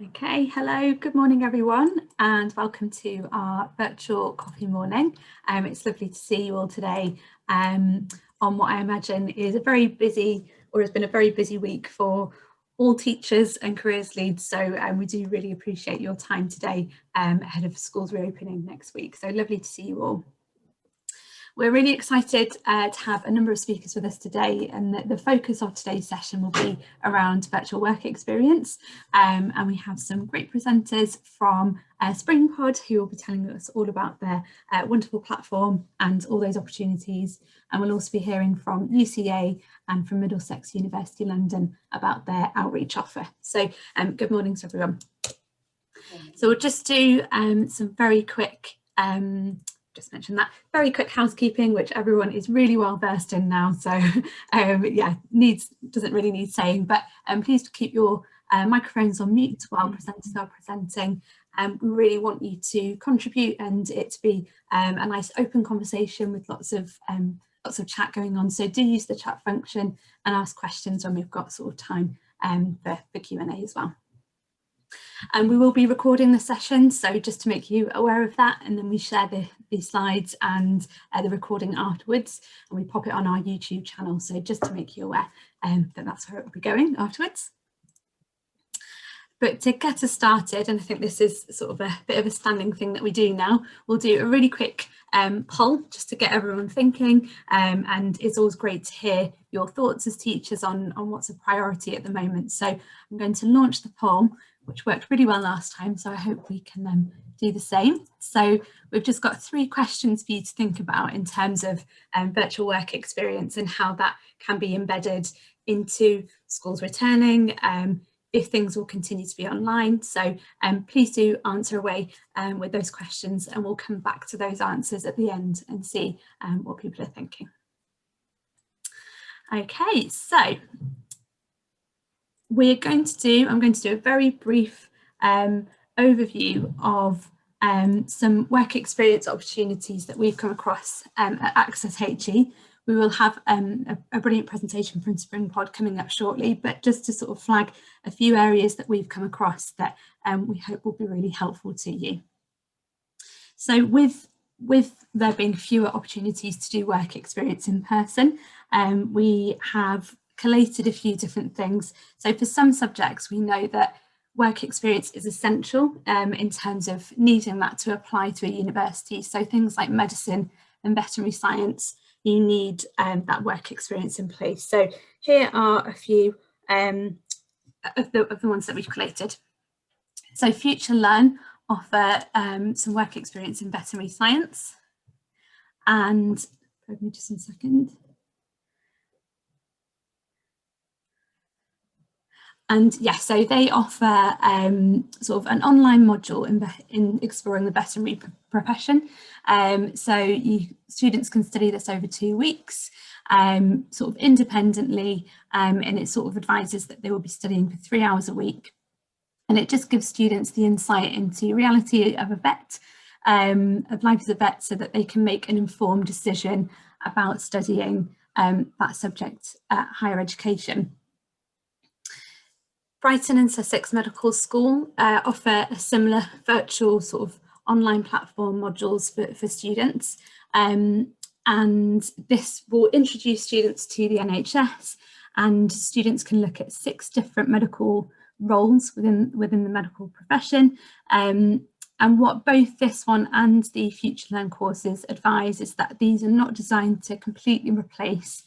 Okay, hello, good morning everyone, and welcome to our virtual coffee morning. It's lovely to see you all today on what I imagine is a very busy, or has been a very busy week for all teachers and careers leads. So we do really appreciate your time today ahead of schools reopening next week. So lovely to see you all. We're really excited to have a number of speakers with us today, and the focus of today's session will be around virtual work experience. And we have some great presenters from SpringPod who will be telling us all about their wonderful platform and all those opportunities. And we'll also be hearing from UCA and from Middlesex University London about their outreach offer. So good morning to everyone. So we'll just do some very quick just mentioned that very quick housekeeping, which everyone is really well versed in now, so yeah, doesn't really need saying, but please keep your microphones on mute while presenters are presenting. We really want you to contribute and it to be a nice open conversation with lots of chat going on, so do use the chat function and ask questions when we've got sort of time for Q&A as well. And we will be recording the session, so just to make you aware of that, and then we share the slides and the recording afterwards, and we pop it on our YouTube channel, so just to make you aware that that's where it will be going afterwards. But to get us started, and I think this is sort of a bit of a standing thing that we do now, we'll do a really quick poll just to get everyone thinking, and it's always great to hear your thoughts as teachers on what's a priority at the moment. So I'm going to launch the poll, which worked really well last time, so I hope we can do the same. So we've just got 3 questions for you to think about in terms of virtual work experience and how that can be embedded into schools returning, if things will continue to be online. So please do answer away with those questions, and we'll come back to those answers at the end and see what people are thinking. Okay, so I'm going to do a very brief overview of some work experience opportunities that we've come across at AccessHE. We will have a brilliant presentation from SpringPod coming up shortly, but just to sort of flag a few areas that we've come across that we hope will be really helpful to you. So with there being fewer opportunities to do work experience in person, we have collated a few different things. So for some subjects, we know that work experience is essential in terms of needing that to apply to a university. So things like medicine and veterinary science, you need that work experience in place. So here are a few of the ones that we've collated. So Future Learn offer some work experience in veterinary science, and give me just a second. And yes, so they offer sort of an online module in exploring the veterinary profession. So students can study this over 2 weeks, sort of independently, and it sort of advises that they will be studying for 3 hours a week. And it just gives students the insight into reality of a vet, of life as a vet, so that they can make an informed decision about studying that subject at higher education. Brighton and Sussex Medical School offer a similar virtual sort of online platform modules for students, and this will introduce students to the NHS, and students can look at 6 different medical roles within the medical profession. And what both this one and the Future Learn courses advise is that these are not designed to completely replace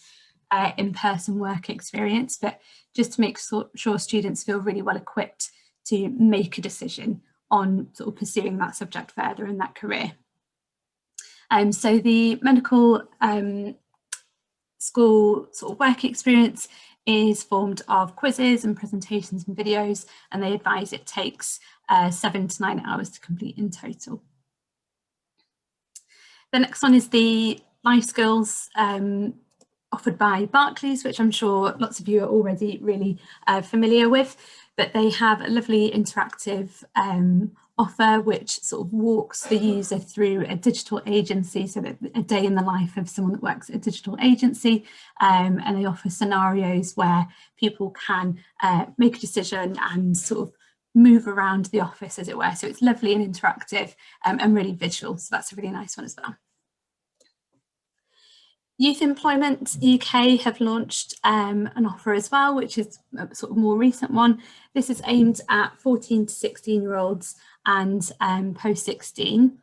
in-person work experience, but just to make sure students feel really well equipped to make a decision on sort of pursuing that subject further in that career. So the medical school sort of work experience is formed of quizzes and presentations and videos, and they advise it takes 7 to 9 hours to complete in total. The next one is the life skills offered by Barclays, which I'm sure lots of you are already really familiar with, but they have a lovely interactive offer which sort of walks the user through a digital agency, so that a day in the life of someone that works at a digital agency, and they offer scenarios where people can make a decision and sort of move around the office, as it were. So it's lovely and interactive and really visual. So that's a really nice one as well. Youth Employment UK have launched an offer as well, which is a sort of more recent one. This is aimed at 14 to 16-year-olds and post-16.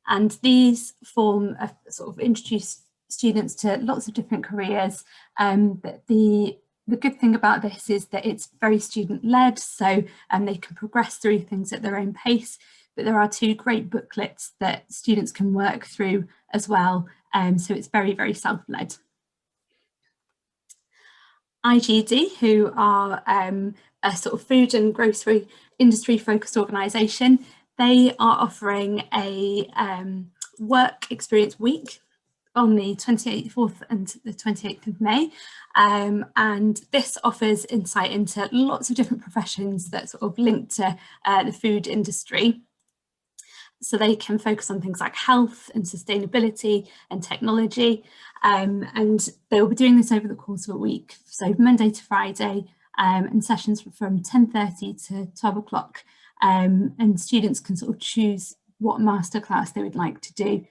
And these form a sort of introduce students to lots of different careers. But the good thing about this is that it's very student-led, so they can progress through things at their own pace. But there are 2 great booklets that students can work through as well. So it's very, very self-led. IGD, who are a sort of food and grocery industry focused organisation, they are offering a work experience week on the 4th and the 28th of May. And this offers insight into lots of different professions that sort of link to the food industry. So they can focus on things like health and sustainability and technology. And they will be doing this over the course of a week. So Monday to Friday, and sessions from 10:30 to 12 o'clock. And students can sort of choose what masterclass they would like to do.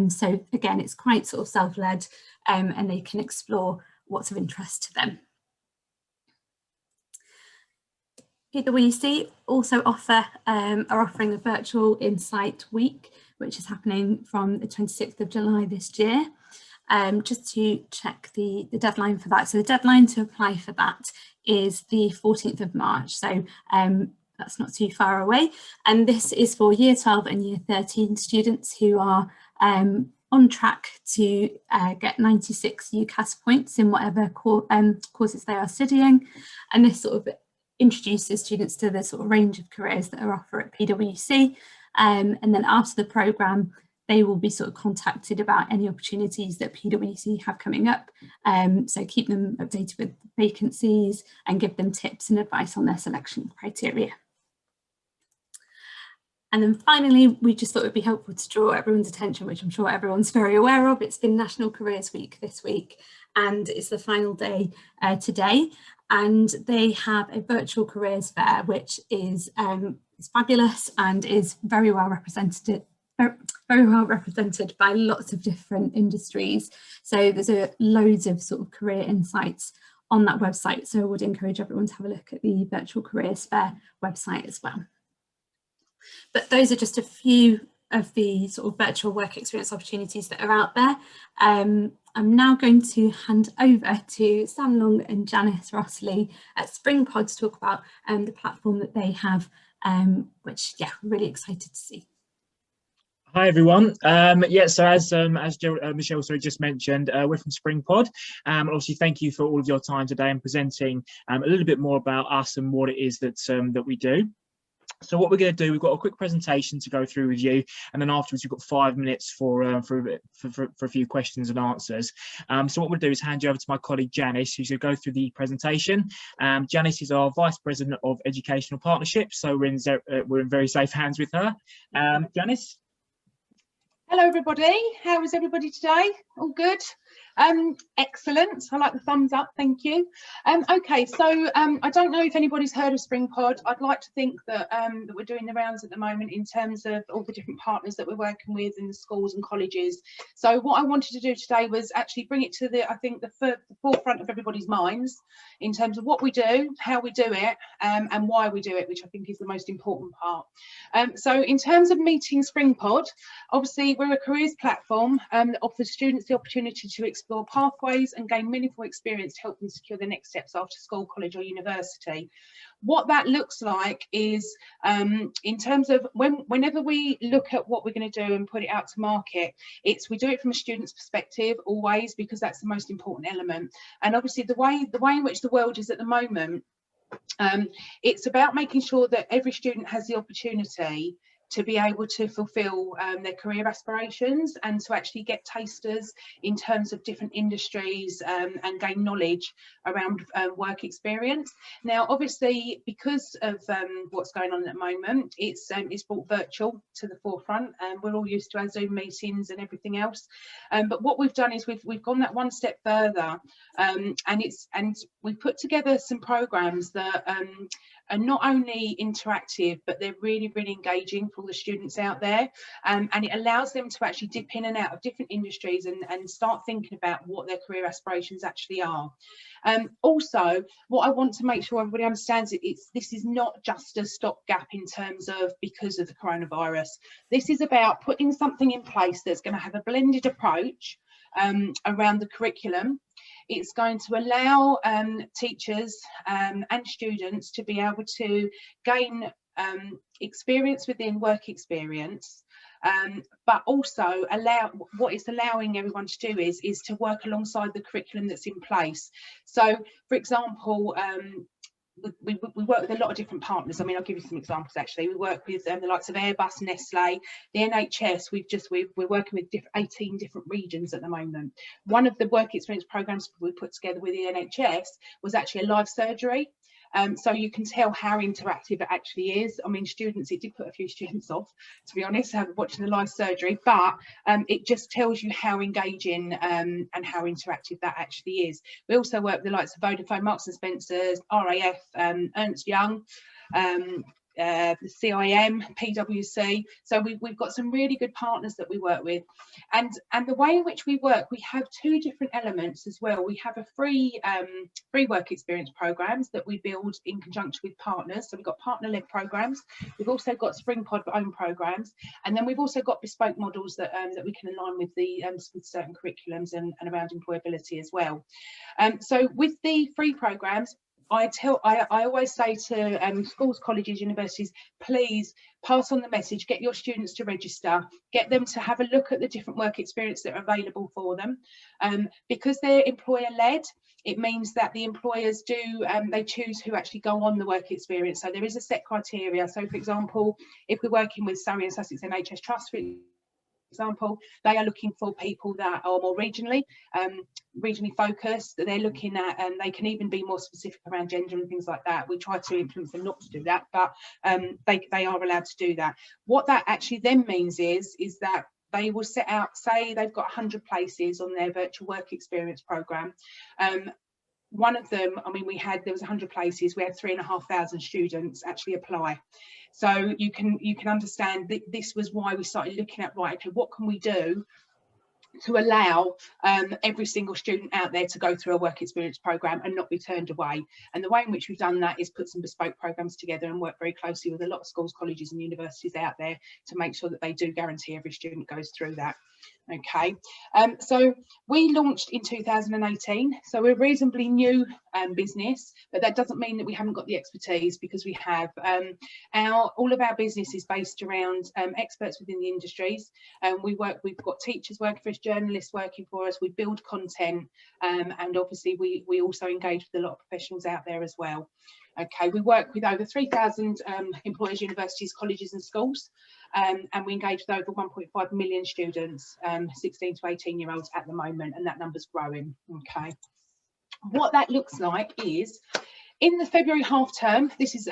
So again, it's quite sort of self-led, and they can explore what's of interest to them. PwC also are offering a virtual Insight Week, which is happening from the 26th of July this year. Just to check the deadline for that. So the deadline to apply for that is the 14th of March. So that's not too far away. And this is for Year 12 and Year 13 students who are on track to get 96 UCAS points in whatever courses they are studying. And this sort of introduces students to the sort of range of careers that are offered at PwC. And then after the programme, they will be sort of contacted about any opportunities that PwC have coming up. So keep them updated with vacancies and give them tips and advice on their selection criteria. And then finally, we just thought it would be helpful to draw everyone's attention, which I'm sure everyone's very aware of. It's been National Careers Week this week, and it's the final day today. And they have a virtual careers fair, which is fabulous and is very well represented by lots of different industries. So there's loads of sort of career insights on that website. So I would encourage everyone to have a look at the Virtual Careers Fair website as well. But those are just a few of the sort of virtual work experience opportunities that are out there. I'm now going to hand over to Sam Long and Nhs Careers at SpringPod to talk about the platform that they have, which, yeah, we're really excited to see. Hi everyone. Yeah, so as Michelle just mentioned, we're from SpringPod. Obviously, thank you for all of your time today and presenting a little bit more about us and what it is that we do. So what we're going to do, we've got a quick presentation to go through with you, and then afterwards we've got 5 minutes for a few questions and answers. So what we'll do is hand you over to my colleague Nhs, who's going to go through the presentation. Nhs is our Vice President of Educational Partnerships, so we're in very safe hands with her. Nhs? Hello everybody, how is everybody today? All good? Excellent, I like the thumbs up, thank you. Okay, so I don't know if anybody's heard of SpringPod. I'd like to think that, that we're doing the rounds at the moment in terms of all the different partners that we're working with in the schools and colleges. So what I wanted to do today was actually bring it to the, I think, the forefront of everybody's minds in terms of what we do, how we do it, and why we do it, which I think is the most important part. So in terms of meeting SpringPod, obviously we're a careers platform that offers students the opportunity to explore pathways and gain meaningful experience to help them secure their next steps after school, college or university. What that looks like is in terms of whenever we look at what we're going to do and put it out to market, we do it from a student's perspective always, because that's the most important element. And obviously the way in which the world is at the moment, it's about making sure that every student has the opportunity to be able to fulfill their career aspirations and to actually get tasters in terms of different industries and gain knowledge around work experience. Now, obviously, because of what's going on at the moment, it's brought virtual to the forefront, and we're all used to our Zoom meetings and everything else. But what we've done is we've gone that one step further, and we've put together some programs that are not only interactive, but they're really, really engaging for all the students out there. And it allows them to actually dip in and out of different industries and start thinking about what their career aspirations actually are. Also, what I want to make sure everybody understands this is not just a stopgap in terms of because of the coronavirus. This is about putting something in place that's going to have a blended approach around the curriculum. It's going to allow teachers and students to be able to gain experience within work experience, but also what it's allowing everyone to do is to work alongside the curriculum that's in place. So, for example, we work with a lot of different partners. I mean, I'll give you some examples actually. We work with the likes of Airbus, Nestle, the NHS. We're working with 18 different regions at the moment. One of the work experience programs we put together with the NHS was actually a live surgery. So you can tell how interactive it actually is. I mean, students, it did put a few students off, to be honest, watching the live surgery, but it just tells you how engaging and how interactive that actually is. We also work with the likes of Vodafone, Marks and Spencer's, RAF, Ernst Young, the CIM, PwC. So we've got some really good partners that we work with, and the way in which we work, we have two different elements as well. We have a free work experience programs that we build in conjunction with partners. So we've got partner-led programs. We've also got SpringPod own programs, and then we've also got bespoke models that we can align with with certain curriculums and around employability as well. So with the free programs, I always say to schools, colleges, universities, please pass on the message, get your students to register, get them to have a look at the different work experience that are available for them. Because they're employer-led, it means that the employers they choose who actually go on the work experience. So there is a set criteria. So for example, if we're working with Surrey and Sussex NHS Trust, for example, they are looking for people that are more regionally focused. They're looking at, and they can even be more specific around gender and things like that. We try to influence them not to do that, but they are allowed to do that. What that actually then means is that they will set out, say they've got 100 places on their virtual work experience program. One of them, I mean, there was 100 places, we had 3,500 students actually apply. So you can understand that this was why we started looking at, right, okay, what can we do to allow every single student out there to go through a work experience program and not be turned away. And the way in which we've done that is put some bespoke programs together and work very closely with a lot of schools, colleges and universities out there to make sure that they do guarantee every student goes through that. Okay, so we launched in 2018, so we're a reasonably new business, but that doesn't mean that we haven't got the expertise, because we have all of our business is based around experts within the industries. We've got teachers working for us, journalists working for us, we build content, and obviously we also engage with a lot of professionals out there as well. Okay, we work with over 3,000 employers, universities, colleges and schools, and we engage with over 1.5 million students, 16 to 18-year-olds at the moment, and that number's growing. Okay, what that looks like is, in the February half term, this is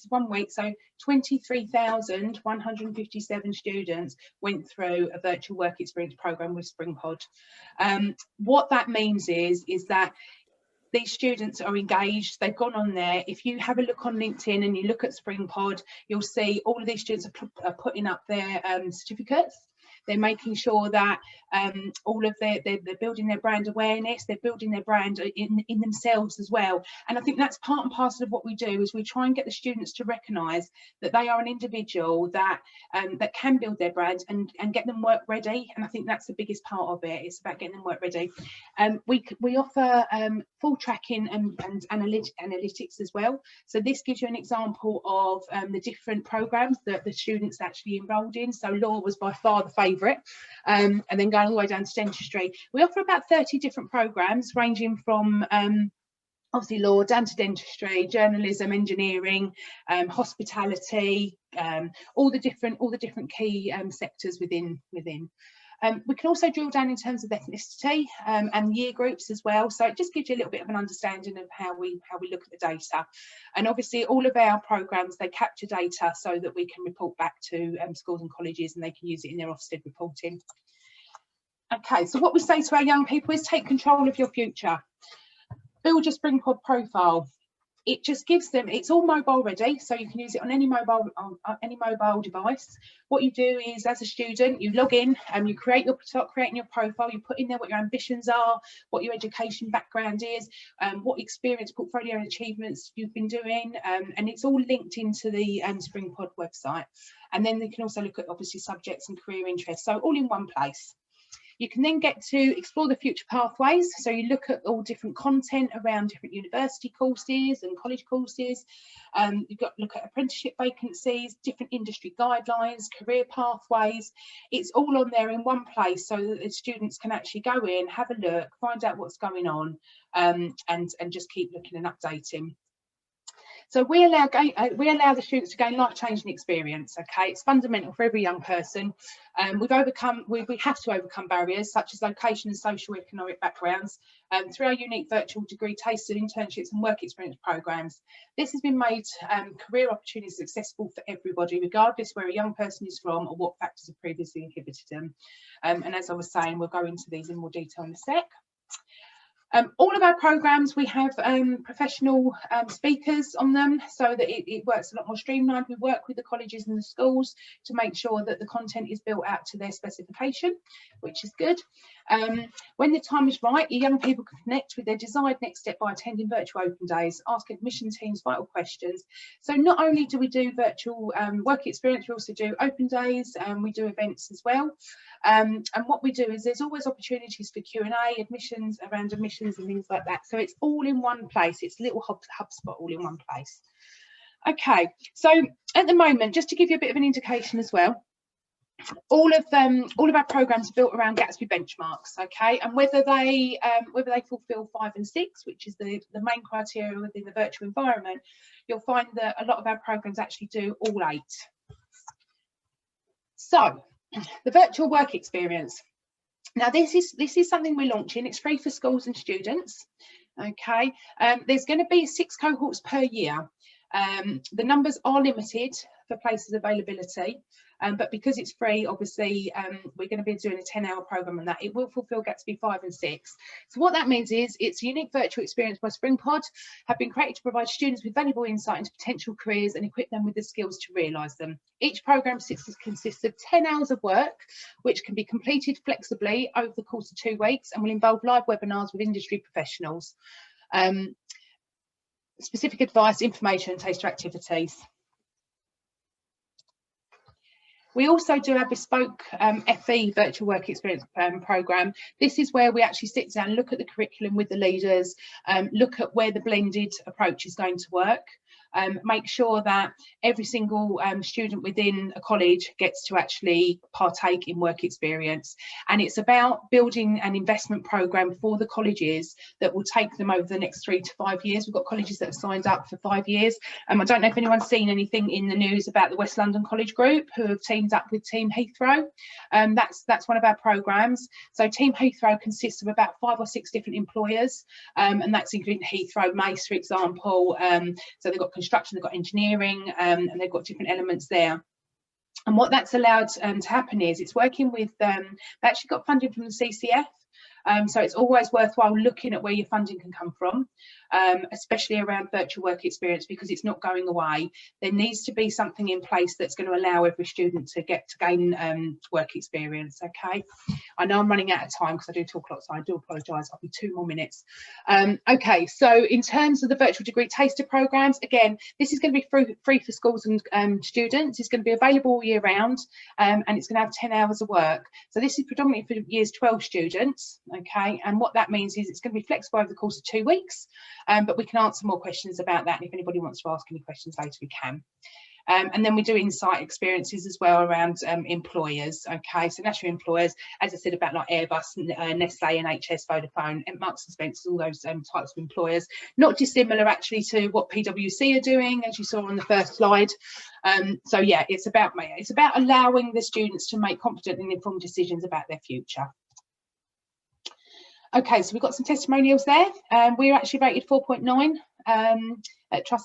1 week, so 23,157 students went through a virtual work experience program with SpringPod. What that means is that these students are engaged, they've gone on there. If you have a look on LinkedIn and you look at SpringPod, you'll see all of these students are putting up their certificates. They're making sure that all of they're building their brand awareness, they're building their brand in themselves as well. And I think that's part and parcel of what we do, is we try and get the students to recognise that they are an individual that can build their brand and get them work ready. And I think that's the biggest part of it. It's about getting them work ready. We offer full tracking and analytics as well. So this gives you an example of the different programs that the students actually enrolled in. So law was by far the favourite, and then going all the way down to dentistry. We offer about 30 different programs, ranging from obviously law down to dentistry, journalism, engineering, hospitality, all the different key sectors within. We can also drill down in terms of ethnicity and year groups as well. So it just gives you a little bit of an understanding of how we look at the data. And obviously all of our programs, they capture data so that we can report back to schools and colleges, and they can use it in their Ofsted reporting. Okay, so what we say to our young people is take control of your future. Build your SpringPod profile. it just gives them, it's all mobile ready, so you can use it on any mobile device. What you do is, as a student, you log in and you start creating your profile. You put in there what your ambitions are, what your education background is, what experience, portfolio and achievements you've been doing, and it's all linked into the SpringPod website. And then you can also look at obviously subjects and career interests, so all in one place. You can then get to explore the future pathways. So you look at all different content around different university courses and college courses. You've got to look at apprenticeship vacancies, different industry guidelines, career pathways. It's all on there in one place so that the students can actually go in, have a look, find out what's going on, and just keep looking and updating. So we allow the students to gain life-changing experience. Okay, it's fundamental for every young person. We have to overcome barriers such as location and socio-economic backgrounds through our unique virtual degree tasted internships and work experience programs. This has been made career opportunities accessible for everybody, regardless where a young person is from or what factors have previously inhibited them. And as I was saying, we'll go into these in more detail in a sec. All of our programs, we have professional speakers on them so that it works a lot more streamlined. We work with the colleges and the schools to make sure that the content is built out to their specification, which is good. When the time is right, your young people can connect with their desired next step by attending virtual open days, ask admission teams vital questions. So not only do we do virtual work experience, we also do open days, and we do events as well. And what we do is there's always opportunities for Q&A, admissions, around admissions and things like that. So it's all in one place. It's a little HubSpot all in one place. Okay, so at the moment, just to give you a bit of an indication as well, all of our programs are built around Gatsby benchmarks, okay, and whether they fulfil 5 and 6, which is the main criteria within the virtual environment, you'll find that a lot of our programs actually do all 8. So the virtual work experience. Now this is something we're launching. It's free for schools and students. Okay, there's going to be 6 cohorts per year. The numbers are limited for places availability, but because it's free, obviously we're going to be doing a 10-hour program on that. It will fulfill Gatsby 5 and 6. So what that means is it's a unique virtual experience by SpringPod, have been created to provide students with valuable insight into potential careers and equip them with the skills to realise them. Each program consists of 10 hours of work, which can be completed flexibly over the course of 2 weeks and will involve live webinars with industry professionals. Specific advice, information and taster activities. We also do our bespoke FE virtual work experience programme. This is where we actually sit down, look at the curriculum with the leaders, look at where the blended approach is going to work, make sure that every single student within a college gets to actually partake in work experience. And it's about building an investment programme for the colleges that will take them over the next 3 to 5 years. We've got colleges that have signed up for 5 years. I don't know if anyone's seen anything in the news about the West London College Group who have teamed up with Team Heathrow. That's one of our programmes. So Team Heathrow consists of about 5 or 6 different employers, and that's including Heathrow, Mace, for example. So they've got construction, they've got engineering, and they've got different elements there. And what that's allowed to happen is it's working with, they actually got funding from the CCF. So it's always worthwhile looking at where your funding can come from, especially around virtual work experience, because it's not going away. There needs to be something in place that's going to allow every student to gain work experience. Okay, I know I'm running out of time because I do talk a lot, so I do apologise. I'll be 2 more minutes. Okay, so in terms of the virtual degree taster programs, again, this is going to be free for schools and students. It's going to be available all year round, and it's going to have 10 hours of work. So this is predominantly for years 12 students. Okay, and what that means is it's going to be flexible over the course of 2 weeks, but we can answer more questions about that, and if anybody wants to ask any questions later, we can. And then we do insight experiences as well around employers. Okay, so national employers, as I said, about like Airbus, Nestle, NHS, Vodafone, and Marks and Spencer, all those types of employers. Not dissimilar actually to what PwC are doing, as you saw on the first slide. So yeah, it's about allowing the students to make confident and informed decisions about their future. Okay, so we've got some testimonials there. We're actually rated 4.9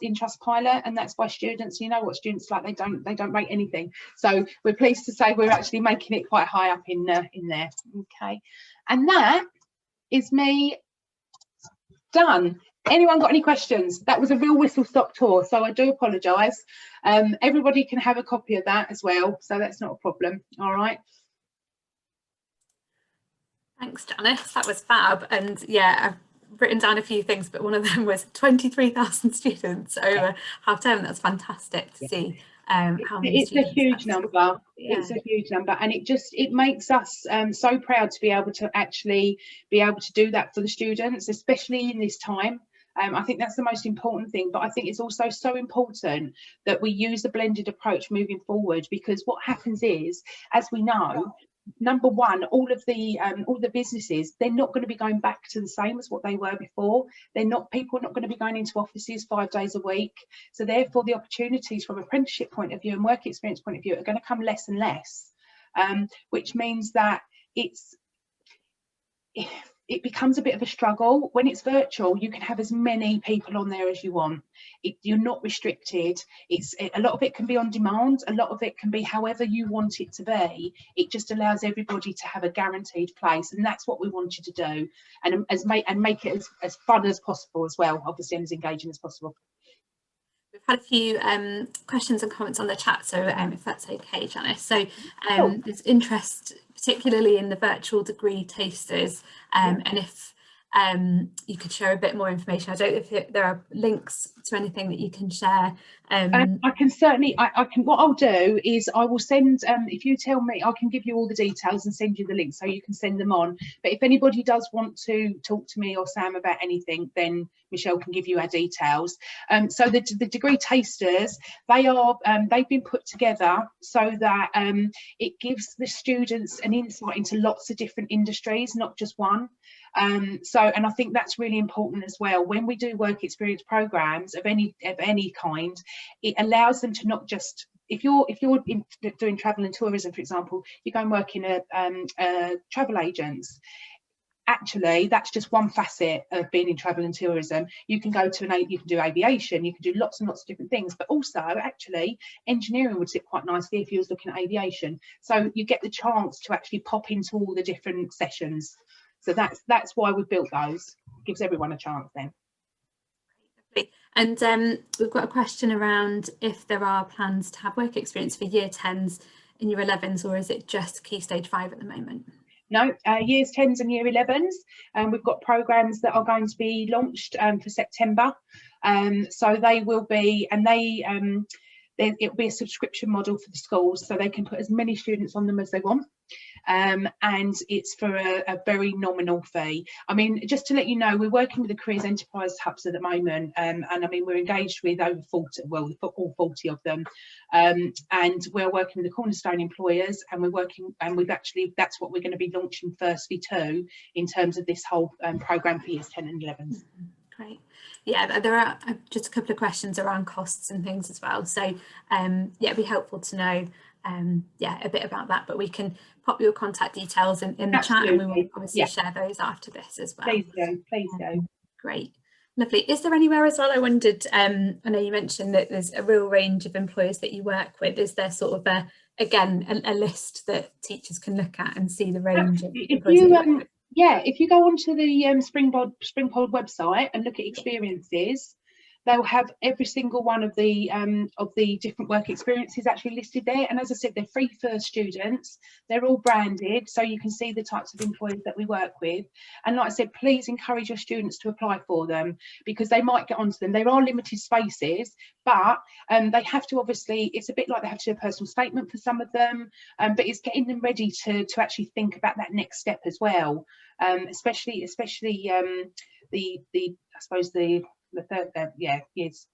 in Trustpilot, and that's by students. You know what students like, they don't rate anything. So we're pleased to say we're actually making it quite high up in there. Okay, and that is me done. Anyone got any questions? That was a real whistle-stop tour, so I do apologise. Everybody can have a copy of that as well, so that's not a problem. All right. Thanks, Janice. That was fab. And yeah, I've written down a few things, but one of them was 23,000 students over half term. That's fantastic to see. How many it's a huge number. Yeah. It's a huge number, and it makes us so proud to be able to actually be able to do that for the students, especially in this time. I think that's the most important thing, but I think it's also so important that we use a blended approach moving forward, because what happens is, as we know, number one, all the businesses, they're not going to be going back to the same as what they were before. People are not going to be going into offices 5 days a week. So therefore the opportunities from apprenticeship point of view and work experience point of view are going to come less and less, which means that it becomes a bit of a struggle. When it's virtual, you can have as many people on there as you want. You're not restricted. A lot of it can be on demand. A lot of it can be however you want it to be. It just allows everybody to have a guaranteed place, and that's what we wanted to do, and make it as fun as possible as well, obviously, and as engaging as possible. We've had a few questions and comments on the chat, so if that's okay, Janice. So there's interest particularly in the virtual degree tasters, and if you could share a bit more information. I don't know if there are links to anything that you can share. I can certainly, I can, what I'll do is I will send, if you tell me, I can give you all the details and send you the links so you can send them on. But if anybody does want to talk to me or Sam about anything, then Michelle can give you our details. So the degree tasters, they've been put together so that it gives the students an insight into lots of different industries, not just one. And I think that's really important as well. When we do work experience programs of any kind, it allows them to not just, if you're doing travel and tourism, for example, you go and work in a travel agents. Actually, that's just one facet of being in travel and tourism. You can go to you can do aviation, you can do lots and lots of different things, but also actually engineering would sit quite nicely if you was looking at aviation. So you get the chance to actually pop into all the different sessions. So that's why we built those. It gives everyone a chance then. And we've got a question around if there are plans to have work experience for year 10s and year 11s, or is it just Key Stage 5 at the moment? No, years 10s and year 11s, and we've got programs that are going to be launched for September. So they will be, and it'll be a subscription model for the schools, so they can put as many students on them as they want. And it's for a very nominal fee. I mean, just to let you know, we're working with the Careers Enterprise Hubs at the moment, and I mean, we're engaged with over 40, well, all 40 of them, and we're working with the cornerstone employers, and that's what we're going to be launching firstly too, in terms of this whole programme for years 10 and 11s. Great. Yeah, there are just a couple of questions around costs and things as well. So yeah, it'd be helpful to know yeah, a bit about that, but we can pop your contact details in the chat, and we will obviously share those after this as well. Please do. Great. Lovely. Is there anywhere as well, I wondered, I know you mentioned that there's a real range of employers that you work with. Is there sort of a list that teachers can look at and see the range of employers? If you go onto the Springpod website and look at experiences, they'll have every single one of the different work experiences actually listed there. And as I said, they're free for students. They're all branded, so you can see the types of employers that we work with. And like I said, please encourage your students to apply for them, because they might get onto them. There are limited spaces, but they have to, obviously, it's a bit like they have to do a personal statement for some of them, but it's getting them ready to actually think about that next step as well. Especially the I suppose the third years,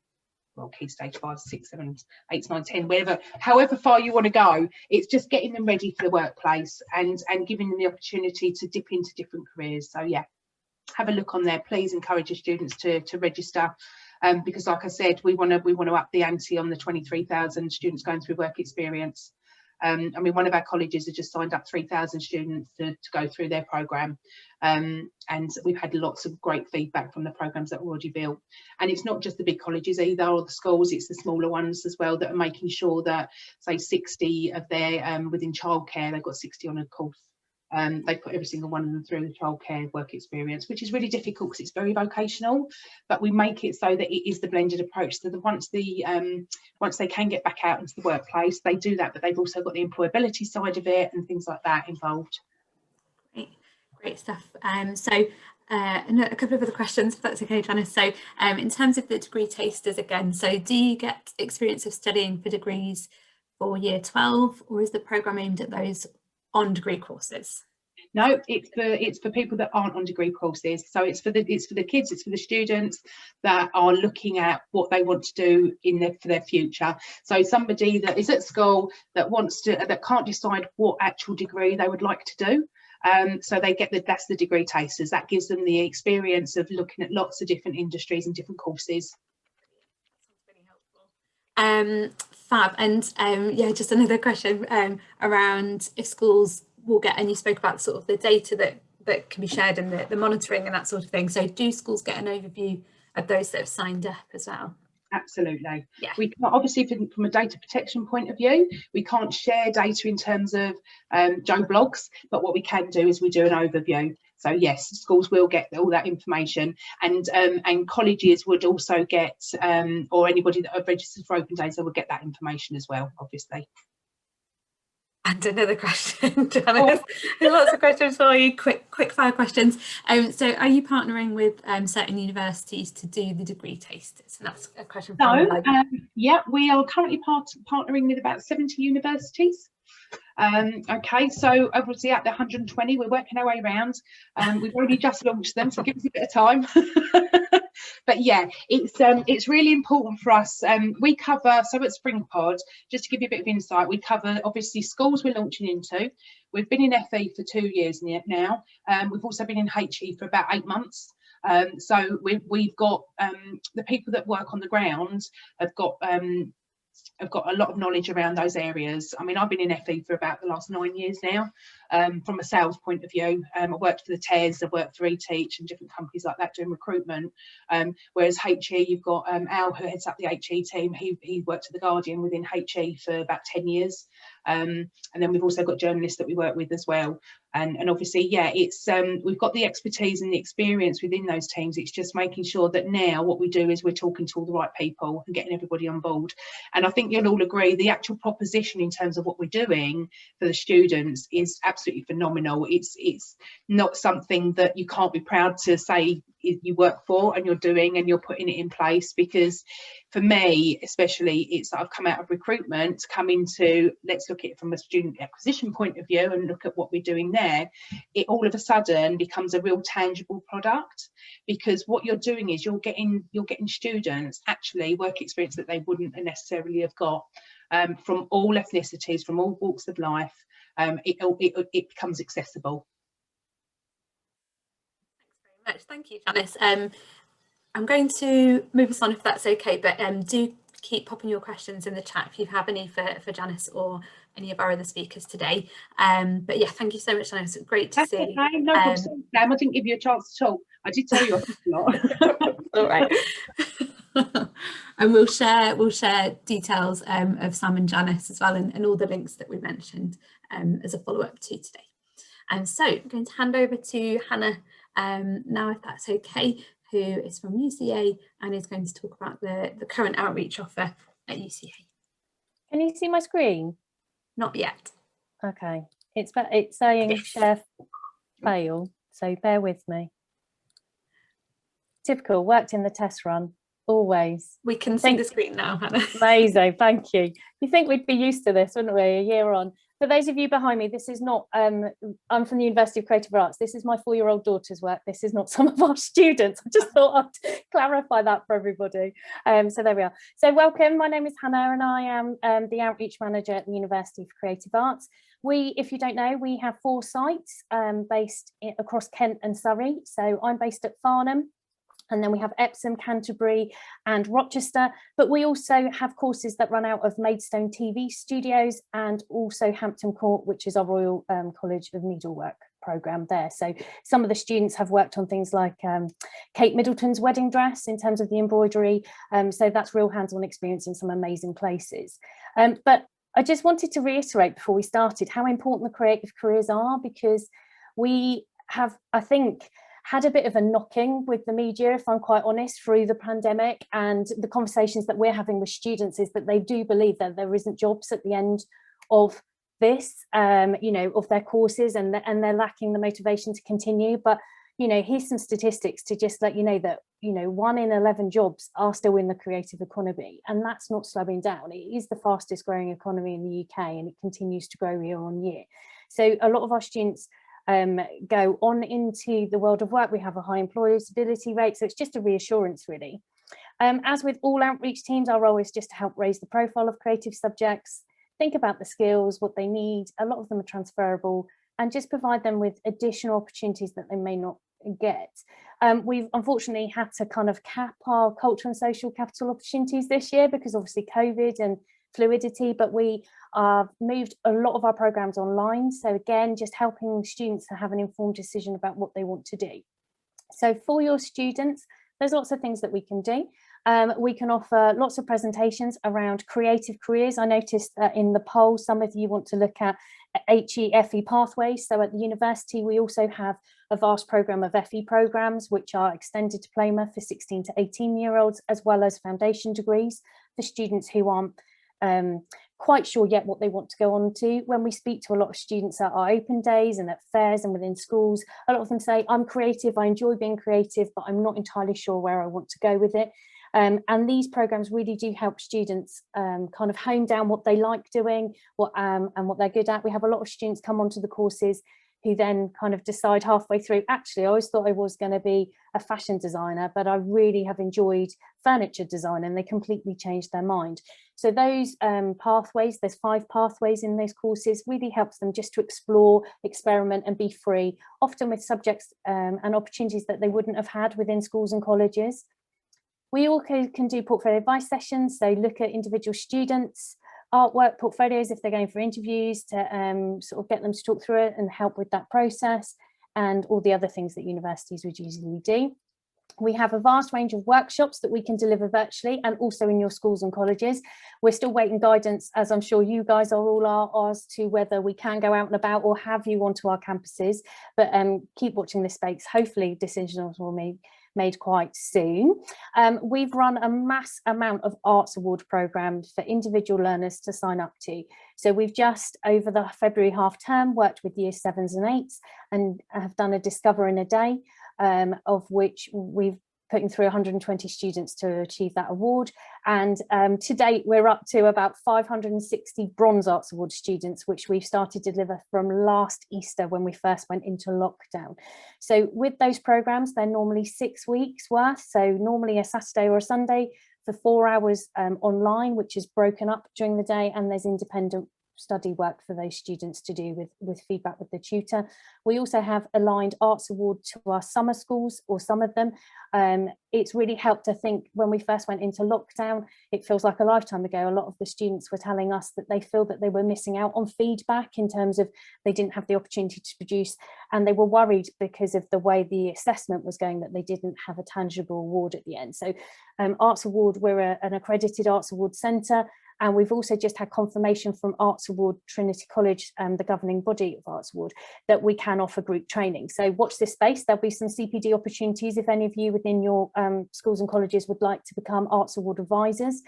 well, Key Stage 5, 6, 7, 8, 9, 10, wherever, however far you want to go. It's just getting them ready for the workplace and giving them the opportunity to dip into different careers. So yeah, have a look on there. Please encourage your students to register, because like I said, we want to up the ante on the 23,000 students going through work experience. I mean, one of our colleges has just signed up 3,000 students to go through their programme, and we've had lots of great feedback from the programmes that were already built. And it's not just the big colleges either, or the schools, it's the smaller ones as well that are making sure that, say, 60 of their within childcare, they've got 60 on a course They put every single one of them through the childcare work experience, which is really difficult because it's very vocational, but we make it so that it is the blended approach. So that once they can get back out into the workplace, they do that, but they've also got the employability side of it and things like that involved. Great stuff. And a couple of other questions, if that's okay, Janice. So in terms of the degree tasters again, so do you get experience of studying for degrees for year 12, or is the programme aimed at those on degree courses? No, it's for people that aren't on degree courses. So it's for the kids, it's for the students that are looking at what they want to do for their future. So somebody that is at school that can't decide what actual degree they would like to do. So they get that's the degree tasters. That gives them the experience of looking at lots of different industries and different courses. Fab. And yeah, just another question around if schools will get, and you spoke about sort of the data that can be shared and the monitoring and that sort of thing. So do schools get an overview of those that have signed up as well? Absolutely. Yeah. We can't, obviously from a data protection point of view, we can't share data in terms of Joe blogs, but what we can do is we do an overview. So yes, schools will get all that information, and colleges would also get, or anybody that are registered for open data would get that information as well, obviously. And another question, Janice. Oh. Lots of questions for you, quick fire questions. So are you partnering with certain universities to do the degree tasters? And that's a question from yeah, we are currently partnering with about 70 universities. Okay, so obviously out the 120, we're working our way around. We've already just launched them, so give us a bit of time. But yeah, it's really important for us. We cover, so at SpringPod, just to give you a bit of insight, we cover obviously schools we're launching into. We've been in FE for 2 years now. We've also been in HE for about 8 months. So we've got the people that work on the ground have got a lot of knowledge around those areas. I mean, I've been in FE for about the last 9 years now. From a sales point of view, I worked for the TES, I worked for eTeach and different companies like that doing recruitment. Whereas HE, you've got Al, who heads up the HE team. He worked at the Guardian within HE for about 10 years. And then we've also got journalists that we work with as well. And obviously, yeah, it's we've got the expertise and the experience within those teams. It's just making sure that now what we do is we're talking to all the right people and getting everybody on board. And I think you'll all agree the actual proposition in terms of what we're doing for the students is absolutely phenomenal. It's not something that you can't be proud to say you work for and you're doing and you're putting it in place, because for me especially, it's I've come out of recruitment to come into, let's look at it from a student acquisition point of view and look at what we're doing there. It all of a sudden becomes a real tangible product, because what you're doing is you're getting students actually work experience that they wouldn't necessarily have got, from all ethnicities, from all walks of life. It becomes accessible. Thanks very much. Thank you, Janice. I'm going to move us on if that's okay, but do keep popping your questions in the chat if you have any for Janice or any of our other speakers today. But yeah, thank you so much, Janice. Great to see. Okay. No problem, Sam. I didn't give you a chance to talk. I did tell you a lot. All right. And we'll share details of Sam and Janice as well, and all the links that we mentioned as a follow-up to today. And so I'm going to hand over to Hannah now, if that's okay, who is from UCA and is going to talk about the current outreach offer at UCA. Can you see my screen? Not yet. Okay, it's saying Yes. share fail, so bear with me. Typical, worked in the test run, always. We can see the screen now, Hannah. Amazing, thank you. You think we'd be used to this, wouldn't we, a year on? For those of you behind me, this is not, I'm from the University of Creative Arts. This is my 4-year-old daughter's work. This is not some of our students. I just thought I'd clarify that for everybody. So there we are. So welcome, my name is Hannah and I am the Outreach Manager at the University for Creative Arts. If you don't know, we have 4 sites based across Kent and Surrey. So I'm based at Farnham. And then we have Epsom, Canterbury and Rochester, but we also have courses that run out of Maidstone TV studios and also Hampton Court, which is our Royal College of Needlework programme there. So some of the students have worked on things like Kate Middleton's wedding dress in terms of the embroidery. So that's real hands-on experience in some amazing places. But I just wanted to reiterate before we started how important the creative careers are, because We have, I think, had a bit of a knocking with the media, if I'm quite honest, through the pandemic, and the conversations that we're having with students is that they do believe that there isn't jobs at the end of this, you know, of their courses, and they're lacking the motivation to continue. But, you know, here's some statistics to just let you know that, you know, 1 in 11 jobs are still in the creative economy, and that's not slowing down. It is the fastest growing economy in the UK, and it continues to grow year on year. So a lot of our students go on into the world of work. We have a high employability rate, so it's just a reassurance, really. As with all outreach teams, our role is just to help raise the profile of creative subjects, think about the skills, what they need. A lot of them are transferable, and just provide them with additional opportunities that they may not get. We've unfortunately had to kind of cap our cultural and social capital opportunities this year because obviously COVID and fluidity, but we moved a lot of our programs online. So again, just helping students to have an informed decision about what they want to do. So for your students, there's lots of things that we can do. We can offer lots of presentations around creative careers. I noticed that in the poll, some of you want to look at HE pathways. So at the university, we also have a vast programme of FE programmes, which are extended diploma for 16 to 18-year-olds, as well as foundation degrees for students who aren't quite sure yet what they want to go on to. When we speak to a lot of students at our open days and at fairs and within schools, a lot of them say, I'm creative, I enjoy being creative, but I'm not entirely sure where I want to go with it. And these programs really do help students kind of hone down what they like doing, and what they're good at. We have a lot of students come onto the courses who then kind of decide halfway through, actually, I always thought I was going to be a fashion designer, but I really have enjoyed furniture design, and they completely changed their mind. So those pathways, there's 5 pathways in those courses, really helps them just to explore, experiment and be free, often with subjects and opportunities that they wouldn't have had within schools and colleges. We also can do portfolio advice sessions, so look at individual students' artwork portfolios if they're going for interviews, to sort of get them to talk through it and help with that process, and all the other things that universities would usually do. We have a vast range of workshops that we can deliver virtually and also in your schools and colleges. We're still waiting guidance, as I'm sure you guys are all, as to whether we can go out and about or have you onto our campuses, but keep watching this space. Hopefully decisions will be made quite soon. We've run a mass amount of arts award programs for individual learners to sign up to. So we've just, over the February half term, worked with year 7s and 8s and have done a Discover in a Day, of which we've putting through 120 students to achieve that award. And to date, we're up to about 560 Bronze Arts Award students, which we've started to deliver from last Easter when we first went into lockdown. So with those programs, they're normally 6 weeks worth. So normally a Saturday or a Sunday for 4 hours online, which is broken up during the day, and there's independent study work for those students to do with feedback with the tutor. We also have aligned arts award to our summer schools, or some of them. It's really helped. I think when we first went into lockdown, it feels like a lifetime ago, a lot of the students were telling us that they feel that they were missing out on feedback in terms of they didn't have the opportunity to produce, and they were worried because of the way the assessment was going that they didn't have a tangible award at the end. So Arts Award, we're an accredited Arts Award centre. And we've also just had confirmation from Arts Award Trinity College, the governing body of Arts Award, that we can offer group training. So watch this space. There'll be some CPD opportunities if any of you within your schools and colleges would like to become Arts Award advisors.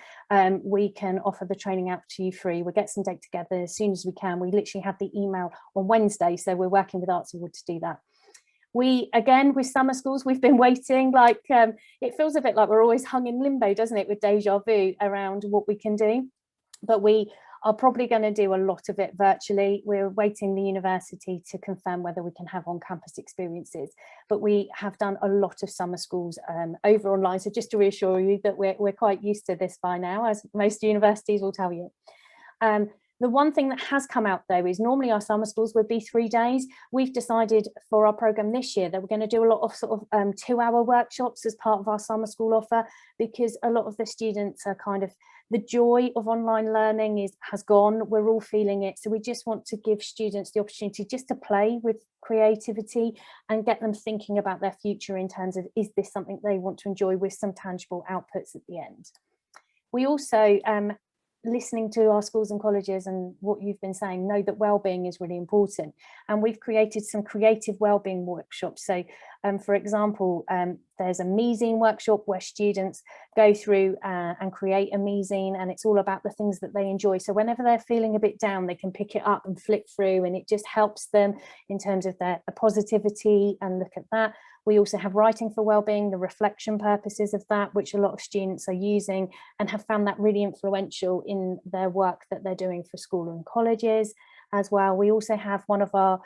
We can offer the training out to you free. We'll get some date together as soon as we can. We literally had the email on Wednesday, so we're working with Arts Award to do that. We, again, with summer schools, we've been waiting, like it feels a bit like we're always hung in limbo, doesn't it, with deja vu around what we can do. But we are probably going to do a lot of it virtually. We're waiting the university to confirm whether we can have on-campus experiences. But we have done a lot of summer schools over online. So just to reassure you that we're quite used to this by now, as most universities will tell you. The one thing that has come out though is normally our summer schools would be 3 days. We've decided for our programme this year that we're going to do a lot of sort of 2-hour workshops as part of our summer school offer, because a lot of the students are kind of, the joy of online learning has gone. We're all feeling it. So we just want to give students the opportunity just to play with creativity and get them thinking about their future in terms of, is this something they want to enjoy, with some tangible outputs at the end. We also listening to our schools and colleges and what you've been saying, know that wellbeing is really important. And we've created some creative wellbeing workshops. So for example, there's a mezzine workshop where students go through and create a mezzine, and it's all about the things that they enjoy. So whenever they're feeling a bit down, they can pick it up and flick through, and it just helps them in terms of their positivity and look at that. We also have writing for wellbeing, the reflection purposes of that, which a lot of students are using and have found that really influential in their work that they're doing for school and colleges as well. We also have one of our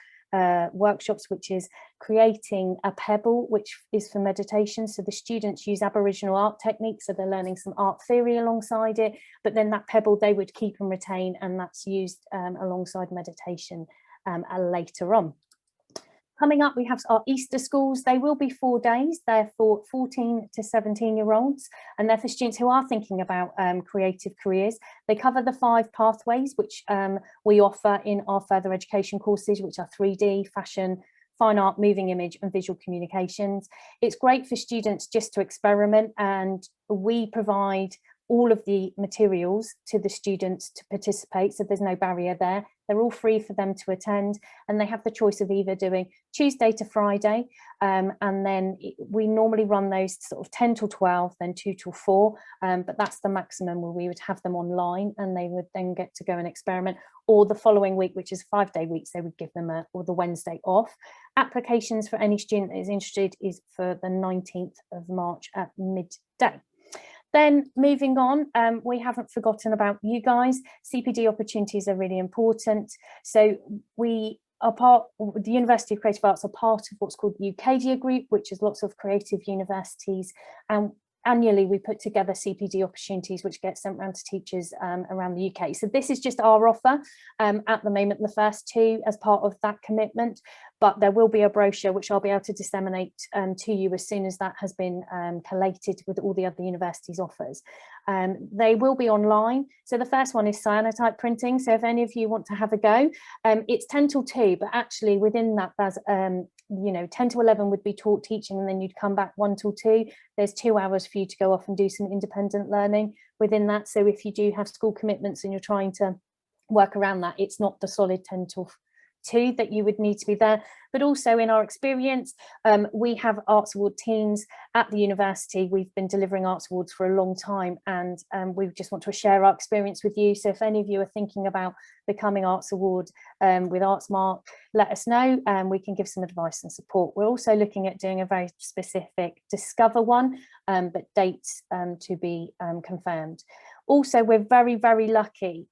workshops, which is creating a pebble, which is for meditation. So the students use Aboriginal art techniques, so they're learning some art theory alongside it, but then that pebble they would keep and retain, and that's used alongside meditation later on. Coming up, we have our Easter schools. They will be 4 days. They're for 14 to 17-year-olds, and they're for students who are thinking about creative careers. They cover the 5 pathways, which we offer in our further education courses, which are 3D, fashion, fine art, moving image, and visual communications. It's great for students just to experiment, and we provide all of the materials to the students to participate, so there's no barrier there. They're all free for them to attend, and they have the choice of either doing Tuesday to Friday, and then we normally run those sort of 10 till 12, then 2 till 4, but that's the maximum where we would have them online, and they would then get to go and experiment. Or the following week, which is 5-day weeks, they would give them or the Wednesday off. Applications for any student that is interested is for the 19th of March at midday. Then moving on, we haven't forgotten about you guys. CPD opportunities are really important. So we are the University of Creative Arts are part of what's called the Ucadia Group, which is lots of creative universities. And annually we put together CPD opportunities, which get sent around to teachers around the UK. So this is just our offer at the moment, the first 2 as part of that commitment, but there will be a brochure which I'll be able to disseminate to you as soon as that has been collated with all the other universities' offers. They will be online. So the first one is Cyanotype Printing. So if any of you want to have a go, it's 10 till 2, but actually within that there's 10 to 11 would be taught teaching, and then you'd come back 1 till 2. There's 2 hours for you to go off and do some independent learning within that. So if you do have school commitments and you're trying to work around that, it's not the solid 10 till 2 that you would need to be there. But also in our experience, we have Arts Award teams at the university. We've been delivering Arts Awards for a long time, and we just want to share our experience with you. So if any of you are thinking about becoming Arts Award with ArtsMark, let us know, and we can give some advice and support. We're also looking at doing a very specific Discover one, but dates to be confirmed. Also, we're very, very lucky.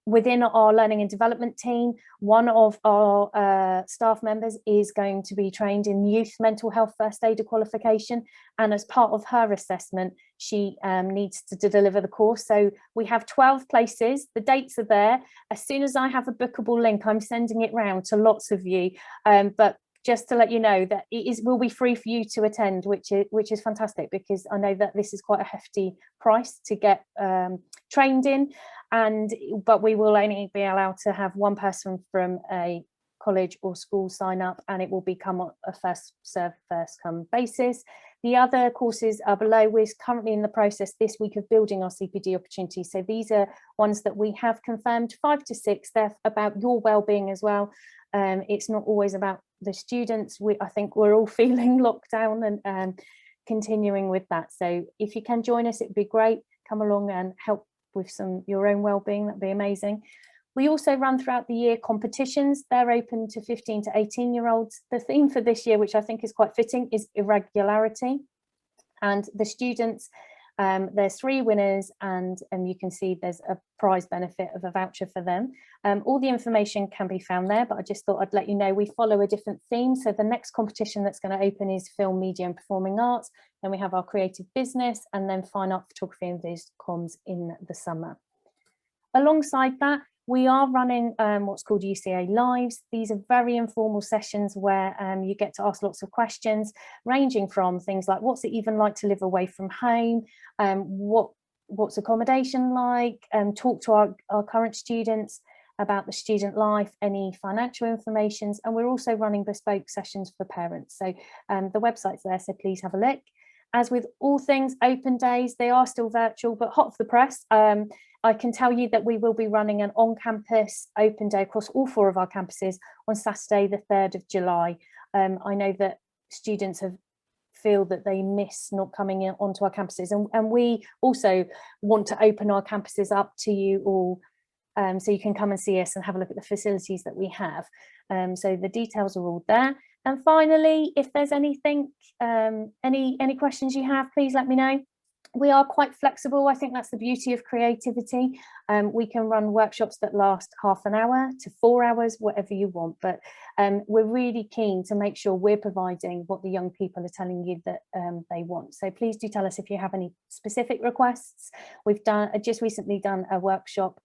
Within our learning and development team, one of our staff members is going to be trained in youth mental health first aider qualification, and as part of her assessment she needs to deliver the course. So we have 12 places, the dates are there. As soon as I have a bookable link, I'm sending it round to lots of you, but just to let you know that it will be free for you to attend, which is fantastic, because I know that this is quite a hefty price to get trained in, but we will only be allowed to have one person from a college or school sign up, and it will become a first serve first come basis. The other courses are below. We're currently in the process this week of building our CPD opportunities. So these are ones that we have confirmed, 5 to 6. They're about your well-being as well. It's not always about the students. I think we're all feeling locked down and continuing with that. So if you can join us, it'd be great. Come along and help with your own well-being. That'd be amazing. We also run throughout the year competitions. They're open to 15 to 18-year-olds. The theme for this year, which I think is quite fitting, is irregularity. And the students, there's 3 winners, and you can see there's a prize benefit of a voucher for them. All the information can be found there, but I just thought I'd let you know we follow a different theme. So the next competition that's going to open is film, media and performing arts. Then we have our creative business, and then fine art, photography and vis comms in the summer. Alongside that, we are running what's called UCA Lives. These are very informal sessions where you get to ask lots of questions, ranging from things like, what's it even like to live away from home? What's accommodation like? Talk to our current students about the student life, any financial information. And we're also running bespoke sessions for parents. So the website's there, so please have a look. As with all things open days, they are still virtual, but hot off the press. I can tell you that we will be running an on-campus open day across all 4 of our campuses on Saturday, the 3rd of July. I know that students feel that they miss not coming onto our campuses, and we also want to open our campuses up to you all, so you can come and see us and have a look at the facilities that we have. So the details are all there. And finally, if there's anything, any questions you have, please let me know. We are quite flexible. I think that's the beauty of creativity. We can run workshops that last half an hour to 4 hours, whatever you want. But we're really keen to make sure we're providing what the young people are telling you that they want. So please do tell us if you have any specific requests. We've just recently done a workshop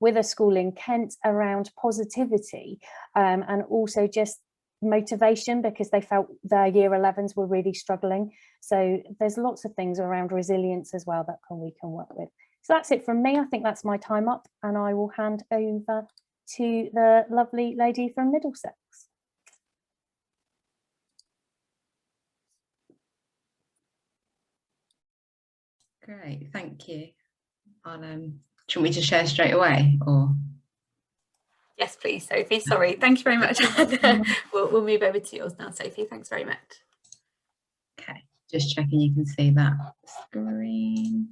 with a school in Kent around positivity, and also just motivation, because they felt their year 11s were really struggling. So there's lots of things around resilience as well that we can work with. So that's it from me. I think that's my time up, and I will hand over to the lovely lady from Middlesex. Great, thank you. Should we just share straight away, or? Yes, please, Sophie. Sorry, thank you very much. We'll move over to yours now, Sophie. Thanks very much. Okay, just checking you can see that screen.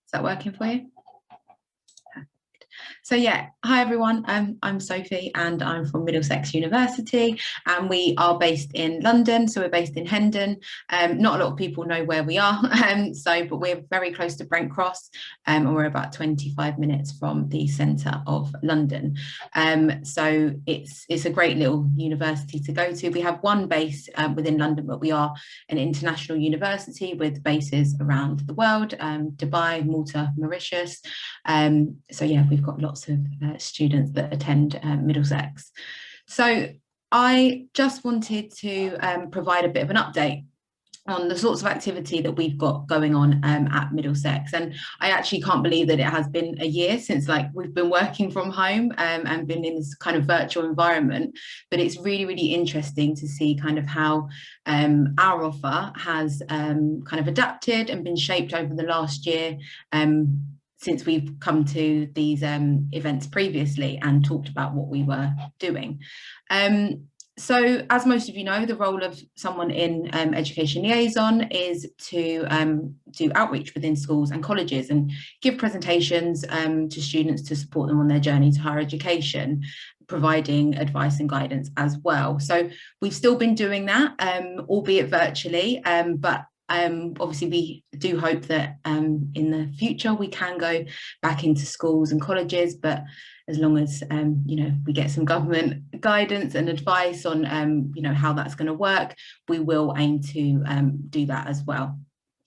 Is that working for you? So yeah, hi everyone, I'm Sophie and I'm from Middlesex University, and we are based in London, so we're based in Hendon. Not a lot of people know where we are, but we're very close to Brent Cross, and we're about 25 minutes from the centre of London. So it's a great little university to go to. We have one base within London, but we are an international university with bases around the world, Dubai, Malta, Mauritius. So yeah, we've got lots of students that attend Middlesex. So I just wanted to provide a bit of an update on the sorts of activity that we've got going on at Middlesex. And I actually can't believe that it has been a year since we've been working from home and been in this kind of virtual environment, but it's really, really interesting to see kind of how our offer has kind of adapted and been shaped over the last year, since we've come to these events previously and talked about what we were doing. So as most of you know, the role of someone in education liaison is to do outreach within schools and colleges and give presentations to students to support them on their journey to higher education, providing advice and guidance as well. So we've still been doing that, albeit virtually, but obviously we do hope that in the future we can go back into schools and colleges, but as long as you know, we get some government guidance and advice on you know, how that's going to work, we will aim to do that as well.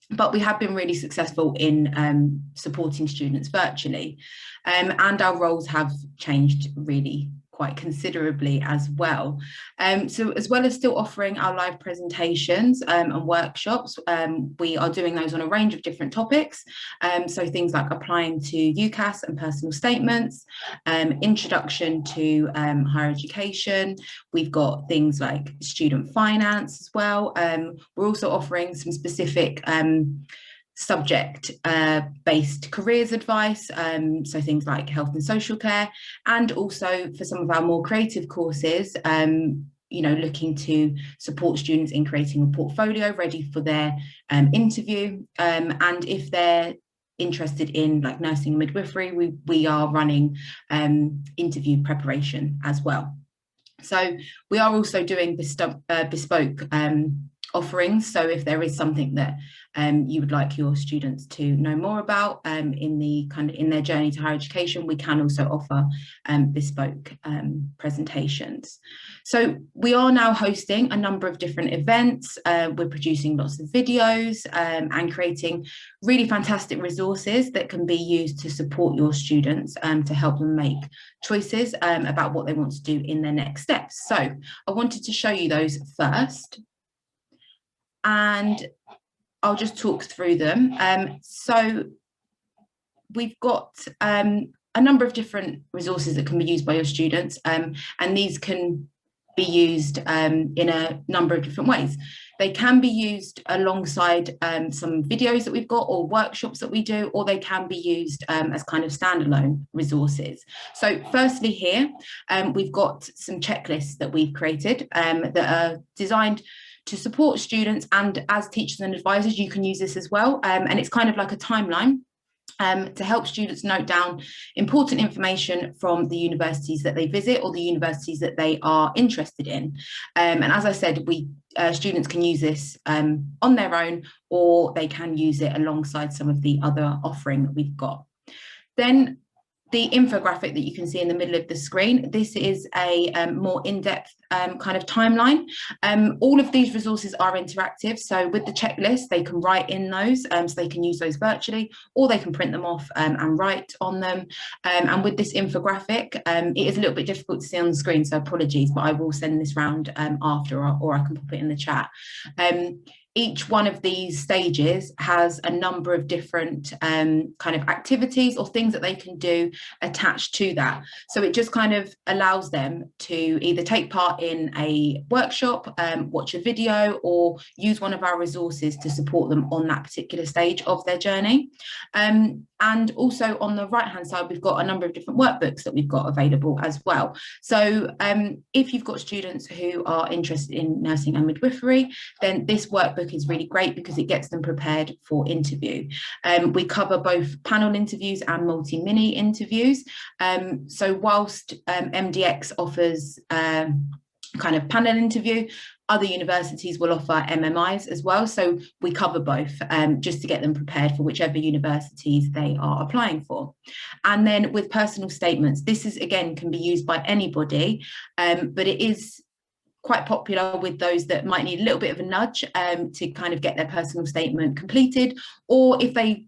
But we have been really successful in supporting students virtually, and our roles have changed really quite considerably as well. So as well as still offering our live presentations and workshops, we are doing those on a range of different topics. So things like applying to UCAS and personal statements, introduction to higher education. We've got things like student finance as well. We're also offering some specific subject-based careers advice, so things like health and social care, and also for some of our more creative courses, you know, looking to support students in creating a portfolio ready for their interview, and if they're interested in like nursing and midwifery, we are running interview preparation as well. So we are also doing bespoke offerings. So if there is something that you would like your students to know more about in their journey to higher education, we can also offer bespoke presentations. So we are now hosting a number of different events. We're producing lots of videos and creating really fantastic resources that can be used to support your students to help them make choices about what they want to do in their next steps. So I wanted to show you those first, and I'll just talk through them. So we've got a number of different resources that can be used by your students, and these can be used in a number of different ways. They can be used alongside some videos that we've got or workshops that we do, or they can be used as kind of standalone resources. So firstly here, we've got some checklists that we've created that are designed to support students, and as teachers and advisors, you can use this as well. And it's kind of like a timeline to help students note down important information from the universities that they visit or the universities that they are interested in. And as I said, students can use this on their own, or they can use it alongside some of the other offering that we've got. Then the infographic that you can see in the middle of the screen, this is a more in-depth kind of timeline. All of these resources are interactive, so with the checklist they can write in those, so they can use those virtually, or they can print them off and write on them. And with this infographic, it is a little bit difficult to see on the screen, so apologies, but I will send this round after, or I can pop it in the chat. Each one of these stages has a number of different kind of activities or things that they can do attached to that. So it just kind of allows them to either take part in a workshop, watch a video, or use one of our resources to support them on that particular stage of their journey. And also on the right hand side, we've got a number of different workbooks that we've got available as well. So if you've got students who are interested in nursing and midwifery, then this workbook is really great because it gets them prepared for interview. We cover both panel interviews and multi-mini interviews. So whilst MDX offers kind of panel interview, other universities will offer MMIs as well. So we cover both just to get them prepared for whichever universities they are applying for. And then with personal statements, this is again can be used by anybody, but it is quite popular with those that might need a little bit of a nudge to kind of get their personal statement completed, or if they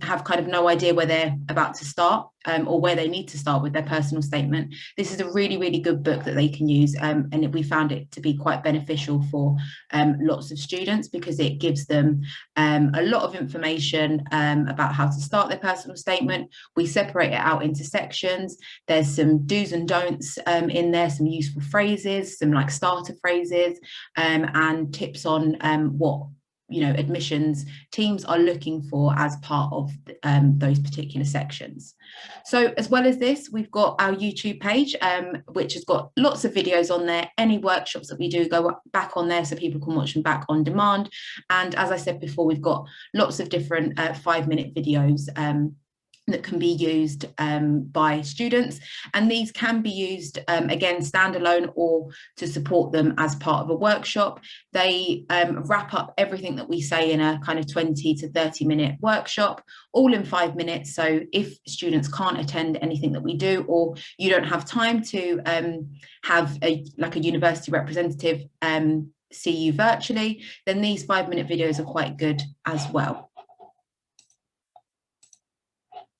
have kind of no idea where they're about to start or where they need to start with their personal statement. This is a really, really good book that they can use, and we found it to be quite beneficial for lots of students because it gives them a lot of information about how to start their personal statement. We separate it out into sections. There's some do's and don'ts in there, some useful phrases, some like starter phrases, and tips on what admissions teams are looking for as part of those particular sections. So as well as this, we've got our YouTube page, which has got lots of videos on there. Any workshops that we do go back on there so people can watch them back on demand. And as I said before, we've got lots of different 5-minute videos that can be used by students, and these can be used again standalone or to support them as part of a workshop. They wrap up everything that we say in a kind of 20 to 30-minute workshop, all in 5 minutes. So if students can't attend anything that we do, or you don't have time to have a university representative see you virtually, then these 5-minute videos are quite good as well.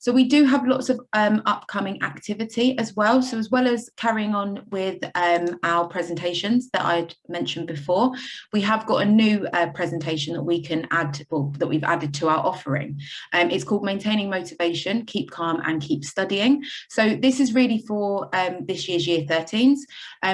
So we do have lots of upcoming activity as well. So as well as carrying on with our presentations that I'd mentioned before, we have got a new presentation that we can add, well, that we've added to our offering. It's called Maintaining Motivation, Keep Calm and Keep Studying. So this is really for this year's Year 13s.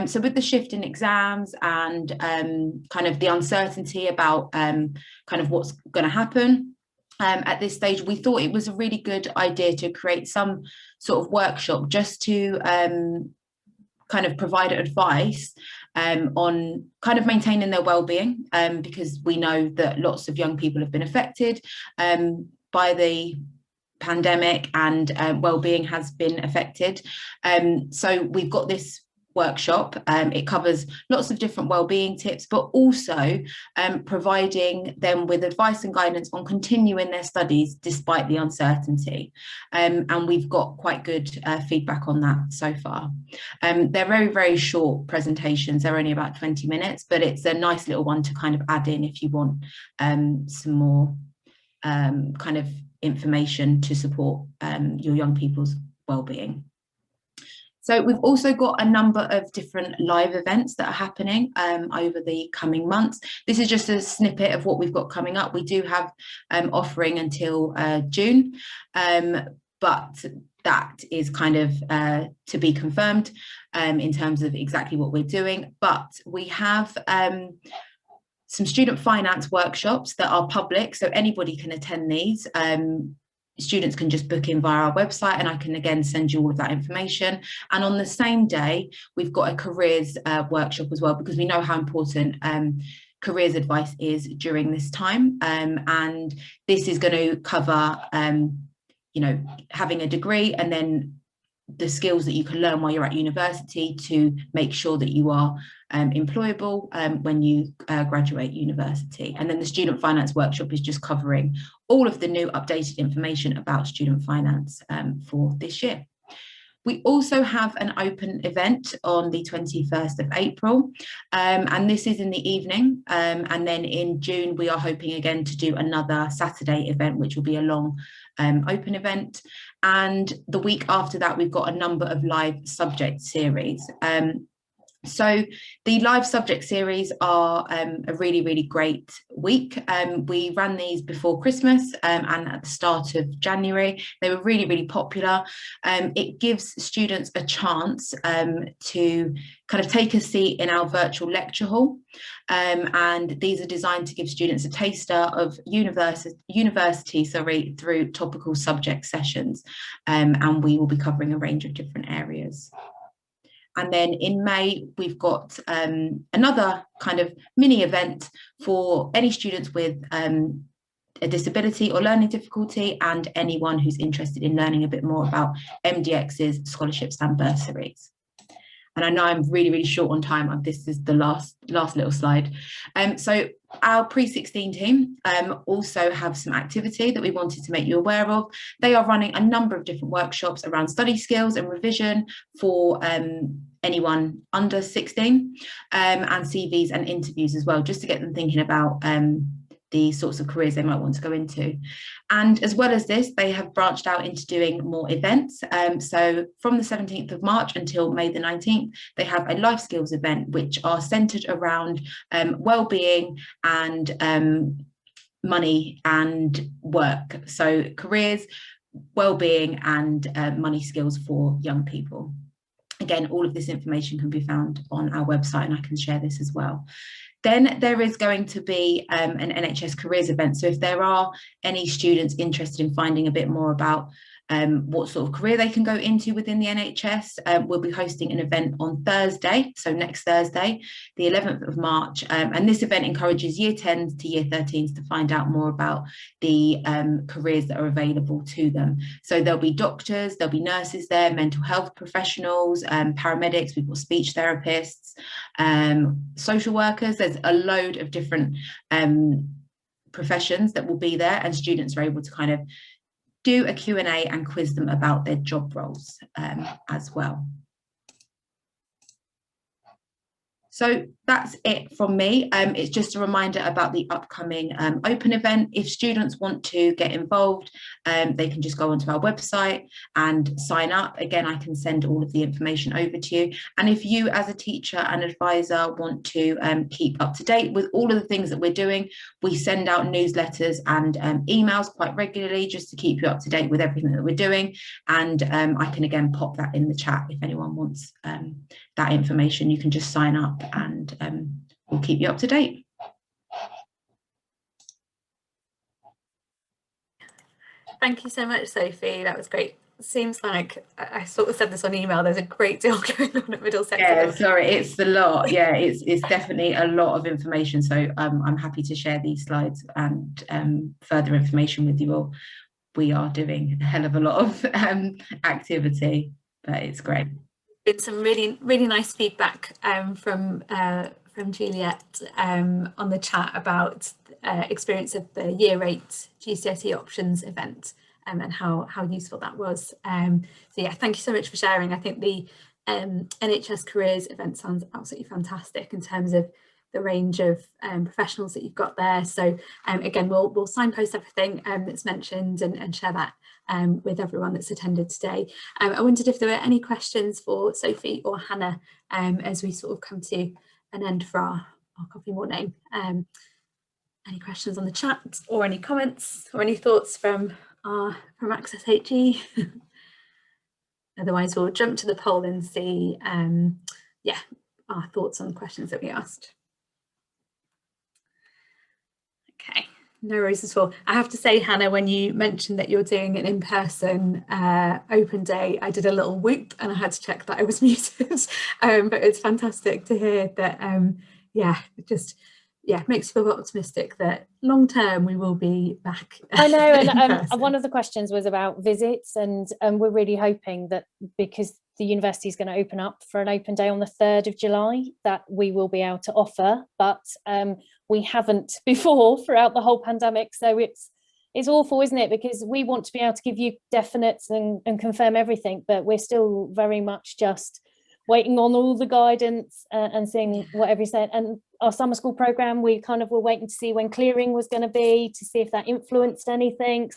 So with the shift in exams and kind of the uncertainty about kind of what's going to happen, at this stage, we thought it was a really good idea to create some sort of workshop just to kind of provide advice on kind of maintaining their well-being, because we know that lots of young people have been affected by the pandemic, and well-being has been affected. So we've got this workshop. It covers lots of different wellbeing tips, but also providing them with advice and guidance on continuing their studies despite the uncertainty. And we've got quite good feedback on that so far. They're very, very short presentations. They're only about 20 minutes, but it's a nice little one to kind of add in if you want some more kind of information to support your young people's wellbeing. So we've also got a number of different live events that are happening over the coming months. This is just a snippet of what we've got coming up. We do have offering until June, but that is kind of to be confirmed in terms of exactly what we're doing. But we have some student finance workshops that are public, so anybody can attend these. Students can just book in via our website, and I can again send you all of that information. And on the same day, we've got a careers workshop as well, because we know how important careers advice is during this time. And this is going to cover, you know, having a degree and then the skills that you can learn while you're at university to make sure that you are employable when you graduate university. And then the student finance workshop is just covering all of the new updated information about student finance for this year. We also have an open event on the 21st of April, and this is in the evening. And then in June, we are hoping again to do another Saturday event, which will be a long open event. And the week after that, we've got a number of live subject series. So the live subject series are a really, really great week. We ran these before Christmas and at the start of January. They were really, really popular. It gives students a chance to kind of take a seat in our virtual lecture hall. And these are designed to give students a taster of university through topical subject sessions. And we will be covering a range of different areas. And then in May, we've got another kind of mini event for any students with a disability or learning difficulty, and anyone who's interested in learning a bit more about MDX's scholarships and bursaries. And I know I'm really, really short on time. This is the last little slide. So our pre-16 team also have some activity that we wanted to make you aware of. They are running a number of different workshops around study skills and revision for anyone under 16, and CVs and interviews as well, just to get them thinking about the sorts of careers they might want to go into. And as well as this, they have branched out into doing more events. So from the 17th of March until May the 19th, they have a life skills event, which are centered around well-being and money and work. So careers, well-being and money skills for young people. Again, all of this information can be found on our website, and I can share this as well. Then there is going to be an NHS Careers Event. So if there are any students interested in finding a bit more about what sort of career they can go into within the NHS, we'll be hosting an event on Thursday, so next Thursday, the 11th of March. And this event encourages Year 10s to Year 13s to find out more about the careers that are available to them. So there'll be doctors, there'll be nurses there, mental health professionals, paramedics, we've got speech therapists, social workers. There's a load of different professions that will be there, and students are able to kind of do a Q&A and quiz them about their job roles as well. So that's it from me. It's just a reminder about the upcoming open event. If students want to get involved, they can just go onto our website and sign up. Again, I can send all of the information over to you. And if you as a teacher and advisor want to keep up to date with all of the things that we're doing, we send out newsletters and emails quite regularly just to keep you up to date with everything that we're doing. And I can again pop that in the chat if anyone wants that information. You can just sign up and we'll keep you up to date. Thank you so much, Sophie. That was great. Seems like I sort of said this on email, there's a great deal going on at Middlesex. Yeah, sorry, it's a lot. Yeah, it's definitely a lot of information. So I'm happy to share these slides and further information with you all. We are doing a hell of a lot of activity, but it's great. Been some really, really nice feedback from Juliet on the chat about experience of the Year 8 GCSE options event and how useful that was. So yeah, thank you so much for sharing. I think the NHS Careers event sounds absolutely fantastic in terms of the range of professionals that you've got there. So again, we'll signpost everything that's mentioned and share that with everyone that's attended today. I wondered if there were any questions for Sophie or Hannah as we sort of come to an end for our coffee morning. Any questions on the chat or any comments or any thoughts from AccessHE? Otherwise, we'll jump to the poll and see our thoughts on the questions that we asked. Okay, no worries at all. I have to say, Hannah, when you mentioned that you're doing an in-person open day, I did a little whoop and I had to check that I was muted. But it's fantastic to hear that, yeah, it just makes you feel optimistic that long term we will be back. I know, and one of the questions was about visits, and we're really hoping that because the university is going to open up for an open day on the 3rd of July, that we will be able to offer, but we haven't before throughout the whole pandemic. So it's awful, isn't it? Because we want to be able to give you definites and confirm everything, but we're still very much just waiting on all the guidance and seeing what everybody's saying. And our summer school programme, we kind of were waiting to see when clearing was going to be, to see if that influenced anything.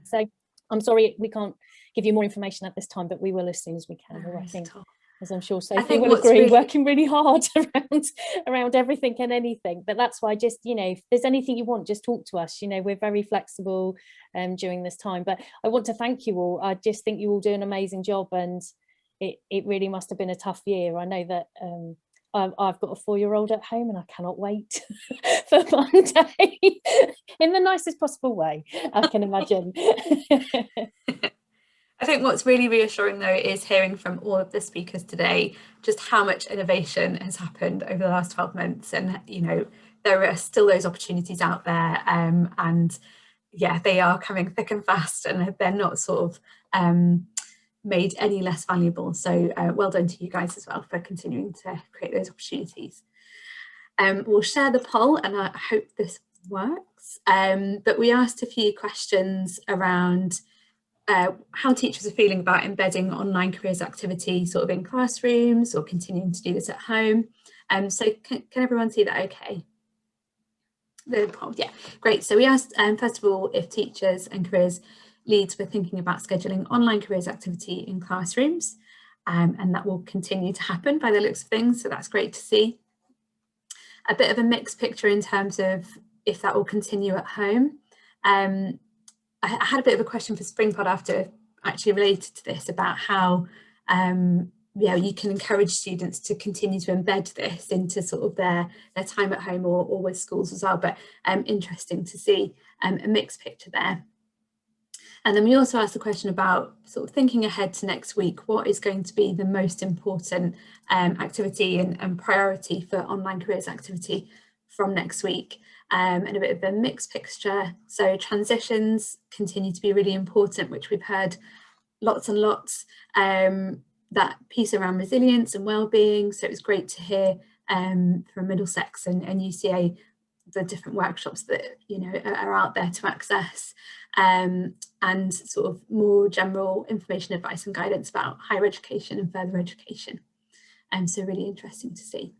So I'm sorry, we can't give you more information at this time, but we will as soon as we can. I think, as I'm sure Sophie will agree, working really hard around everything and anything. But that's why, just, you know, if there's anything you want, just talk to us. You know, we're very flexible during this time. But I want to thank you all. I just think you all do an amazing job, and it really must have been a tough year. I know that I've got a 4-year-old at home and I cannot wait for Monday in the nicest possible way, I can imagine. I think what's really reassuring though is hearing from all of the speakers today just how much innovation has happened over the last 12 months, and you know, there are still those opportunities out there, and yeah, they are coming thick and fast, and they're not sort of made any less valuable. So well done to you guys as well for continuing to create those opportunities. We'll share the poll, and I hope this works, but we asked a few questions around how teachers are feeling about embedding online careers activity sort of in classrooms or continuing to do this at home. So can everyone see that okay? The poll, yeah, great. So we asked, first of all, if teachers and careers leads were thinking about scheduling online careers activity in classrooms, and that will continue to happen by the looks of things, so that's great to see. A bit of a mixed picture in terms of if that will continue at home. I had a bit of a question for SpringPod after, actually related to this, about how you can encourage students to continue to embed this into sort of their time at home or with schools as well, but interesting to see a mixed picture there. And then we also asked the question about sort of thinking ahead to next week, what is going to be the most important activity and priority for online careers activity from next week, and a bit of a mixed picture. So transitions continue to be really important, which we've heard lots and lots, that piece around resilience and well-being. So it was great to hear from Middlesex and UCA, the different workshops that, you know, are out there to access, and sort of more general information, advice and guidance about higher education and further education. So really interesting to see.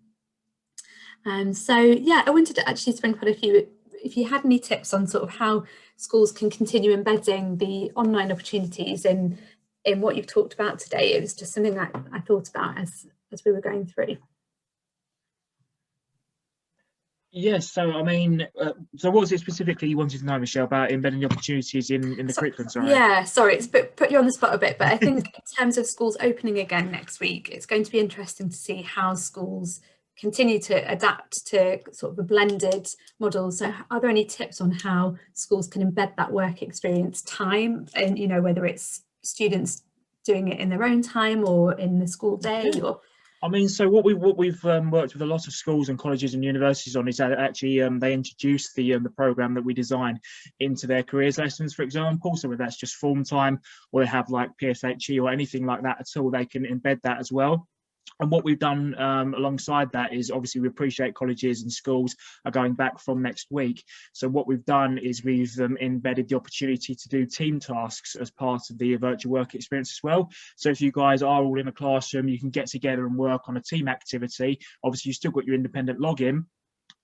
So yeah, I wanted to actually SpringPod, if you had any tips on sort of how schools can continue embedding the online opportunities in what you've talked about today. It was just something that I thought about as we were going through. Yes, so I mean, so what was it specifically you wanted to know, Michelle, about embedding the opportunities in the curriculum? Sorry. Yeah, sorry, it's put you on the spot a bit, but I think in terms of schools opening again next week, it's going to be interesting to see how schools continue to adapt to sort of a blended model. So are there any tips on how schools can embed that work experience time, and, you know, whether it's students doing it in their own time or in the school day? Or I mean, so what we've worked with a lot of schools and colleges and universities on is that actually they introduce the programme that we design into their careers lessons, for example. So whether that's just form time or they have like PSHE or anything like that at all, they can embed that as well. And what we've done alongside that is, obviously we appreciate colleges and schools are going back from next week. So what we've done is we've embedded the opportunity to do team tasks as part of the virtual work experience as well. So if you guys are all in a classroom, you can get together and work on a team activity. Obviously you've still got your independent login,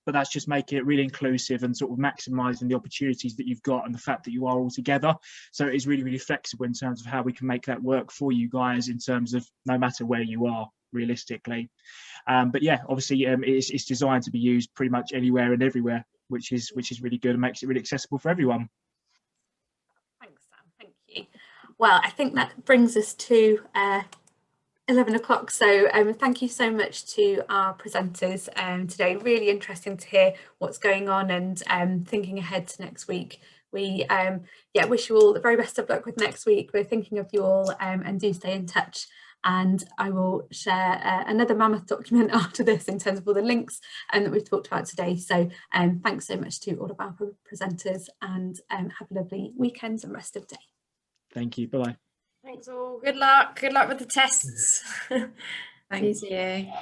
but that's just making it really inclusive and sort of maximising the opportunities that you've got and the fact that you are all together. So it is really, really flexible in terms of how we can make that work for you guys in terms of no matter where you are, realistically. But yeah, obviously it's designed to be used pretty much anywhere and everywhere, which is really good and makes it really accessible for everyone. Thanks, Sam. Thank you. Well, I think that brings us to 11 o'clock. So thank you so much to our presenters today. Really interesting to hear what's going on and thinking ahead to next week. We wish you all the very best of luck with next week. We're thinking of you all and do stay in touch. And I will share another mammoth document after this in terms of all the links that we've talked about today. So thanks so much to all of our presenters, and have a lovely weekend and rest of the day. Thank you. Bye-bye. Thanks all. Good luck. Good luck with the tests. Thank you.